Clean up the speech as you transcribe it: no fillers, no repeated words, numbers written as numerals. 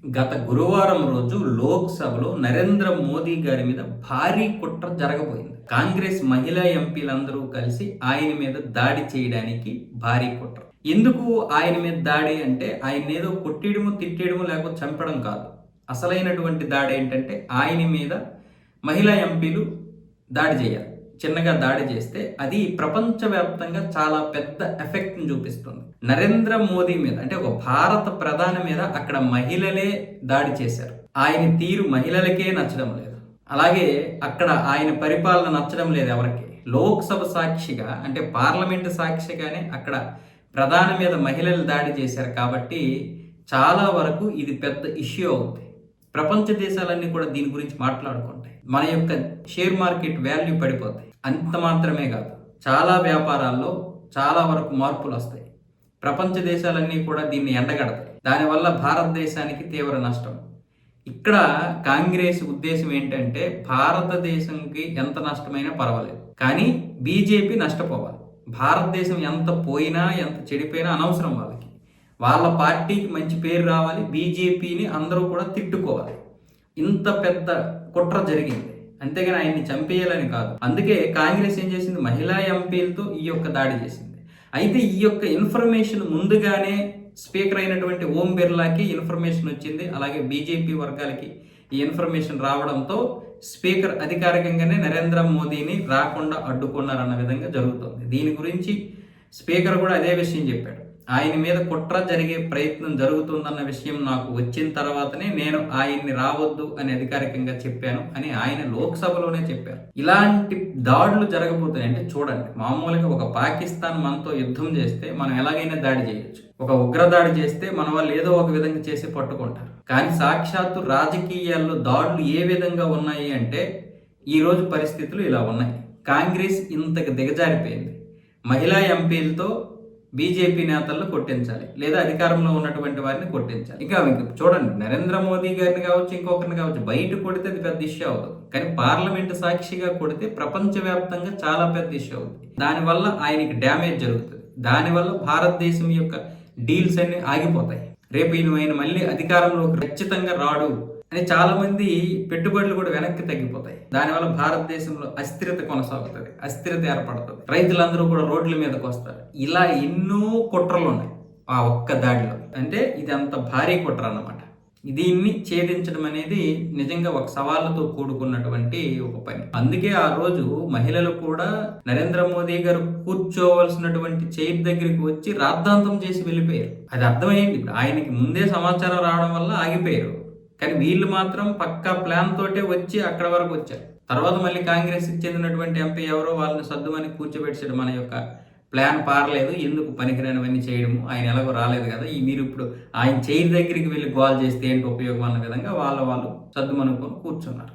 గత గురువారం రోజు లోక్సభలో నరేంద్ర మోదీ గారి మీద భారీ కుట్ర జరగబోయింది. కాంగ్రెస్ మహిళా ఎంపీలందరూ కలిసి ఆయన మీద దాడి చేయడానికి భారీ కుట్ర. ఎందుకు ఆయన మీద దాడి అంటే ఆయన ఏదో కొట్టేయడము, తిట్టేయడము లేకపోతే చంపడం కాదు. అసలైనటువంటి దాడి ఏంటంటే ఆయన మీద మహిళా ఎంపీలు దాడి చేయాలి. చిన్నగా దాడి చేస్తే అది ప్రపంచవ్యాప్తంగా చాలా పెద్ద ఎఫెక్ట్ని చూపిస్తుంది. నరేంద్ర మోదీ మీద అంటే ఒక భారత ప్రధాని మీద అక్కడ మహిళలే దాడి చేశారు. ఆయన తీరు మహిళలకే నచ్చడం లేదు. అలాగే అక్కడ ఆయన పరిపాలన నచ్చడం లేదు ఎవరికి. లోక్సభ సాక్షిగా అంటే పార్లమెంటు సాక్షిగానే అక్కడ ప్రధాని మీద మహిళలు దాడి చేశారు కాబట్టి చాలా వరకు ఇది పెద్ద ఇష్యూ అవుతుంది. ప్రపంచ దేశాలన్నీ కూడా దీని గురించి మాట్లాడుకుంటాయి. మన యొక్క షేర్ మార్కెట్ వాల్యూ పడిపోతాయి. అంత మాత్రమే కాదు, చాలా వ్యాపారాల్లో చాలా వరకు మార్పులు వస్తాయి. ప్రపంచ దేశాలన్నీ కూడా దీన్ని ఎండగడతాయి. దానివల్ల భారతదేశానికి తీవ్ర నష్టం. ఇక్కడ కాంగ్రెస్ ఉద్దేశం ఏంటంటే భారతదేశంకి ఎంత నష్టమైనా పర్వాలేదు, కానీ బీజేపీ నష్టపోవాలి. భారతదేశం ఎంత పోయినా ఎంత చెడిపోయినా అనవసరం వాళ్ళకి. వాళ్ళ పార్టీకి మంచి పేరు రావాలి, బీజేపీని అందరూ కూడా తిట్టుకోవాలి. ఇంత పెద్ద కుట్ర జరిగింది, అంతేగాని ఆయన్ని చంపేయాలని కాదు. అందుకే కాంగ్రెస్ ఏం చేసింది, మహిళా ఎంపీలతో ఈ యొక్క దాడి చేసింది. అయితే ఈ యొక్క ఇన్ఫర్మేషన్ ముందుగానే స్పీకర్ అయినటువంటి ఓం బిర్లాకి ఇన్ఫర్మేషన్ వచ్చింది. అలాగే బీజేపీ వర్గాలకి ఈ ఇన్ఫర్మేషన్ రావడంతో స్పీకర్ అధికారికంగానే నరేంద్ర మోదీని రాకుండా అడ్డుకున్నారన్న విధంగా జరుగుతుంది. దీని గురించి స్పీకర్ కూడా అదే విషయం చెప్పాడు. ఆయన మీద కుట్ర జరిగే ప్రయత్నం జరుగుతుందన్న విషయం నాకు వచ్చిన తర్వాతనే నేను ఆయన్ని రావద్దు అని అధికారికంగా చెప్పాను అని ఆయన లోక్సభలోనే చెప్పారు. ఇలాంటి దాడులు జరగబోతున్నాయి అంటే చూడండి, మామూలుగా ఒక పాకిస్తాన్ మనతో యుద్ధం చేస్తే మనం ఎలాగైనా దాడి చేయొచ్చు. ఒక ఉగ్రదాడి చేస్తే మన వాళ్ళు ఏదో ఒక విధంగా చేసి పట్టుకుంటారు. కానీ సాక్షాత్తు రాజకీయాల్లో దాడులు ఏ విధంగా ఉన్నాయి అంటే ఈరోజు పరిస్థితులు ఇలా ఉన్నాయి. కాంగ్రెస్ ఇంతకు దిగజారిపోయింది. మహిళా ఎంపీలతో బీజేపీ నేతలను కొట్టించాలి, లేదా అధికారంలో ఉన్నటువంటి వారిని కొట్టించాలి. ఇంకా చూడండి, నరేంద్ర మోదీ గారిని కావచ్చు, ఇంకొకరిని కావచ్చు, బయట కొడితే అది పెద్ద ఇష్యూ అవుతుంది. కానీ పార్లమెంటు సాక్షిగా కొడితే ప్రపంచవ్యాప్తంగా చాలా పెద్ద ఇష్యూ అవుతుంది. దానివల్ల ఆయనకి డ్యామేజ్ జరుగుతుంది. దానివల్ల భారతదేశం యొక్క డీల్స్ అన్ని ఆగిపోతాయి. రేపు ఆయన మళ్ళీ అధికారంలోకి ఖచ్చితంగా రాడు అని చాలా మంది పెట్టుబడులు కూడా వెనక్కి తగ్గిపోతాయి. దానివల్ల భారతదేశంలో అస్థిరత కొనసాగుతుంది, అస్థిరత ఏర్పడుతుంది. రైతులందరూ కూడా రోడ్ల మీదకి వస్తారు. ఇలా ఎన్నో కుట్రలు ఉన్నాయి ఆ ఒక్క దాడిలో. అంటే ఇది అంత భారీ కుట్ర అన్నమాట. దీన్ని ఛేదించడం అనేది నిజంగా ఒక సవాళ్ళతో కూడుకున్నటువంటి ఒక పని. అందుకే ఆ రోజు మహిళలు కూడా నరేంద్ర మోదీ గారు కూర్చోవలసినటువంటి చైర్ దగ్గరికి వచ్చి రాద్ధాంతం చేసి వెళ్ళిపోయారు. అది అర్థమైంది. ఇప్పుడు ఆయనకి ముందే సమాచారం రావడం వల్ల ఆగిపోయారు. కానీ వీళ్ళు మాత్రం పక్కా ప్లాన్ తోటే వచ్చి అక్కడ వరకు వచ్చారు. తర్వాత మళ్ళీ కాంగ్రెస్కి చెందినటువంటి ఎంపీ ఎవరో వాళ్ళని సర్దుమని కూర్చోబెట్టాడు. మన యొక్క ప్లాన్ పారలేదు, ఎందుకు పనికిరానివన్నీ చేయడము, ఆయన ఎలాగో రాలేదు కదా, మీరు ఇప్పుడు ఆయన చైర్ దగ్గరికి వెళ్ళి గోల్ చేస్తే ఏంటి ఉపయోగం అన్న విధంగా వాళ్ళు సర్దుమనుకొని కూర్చున్నారు.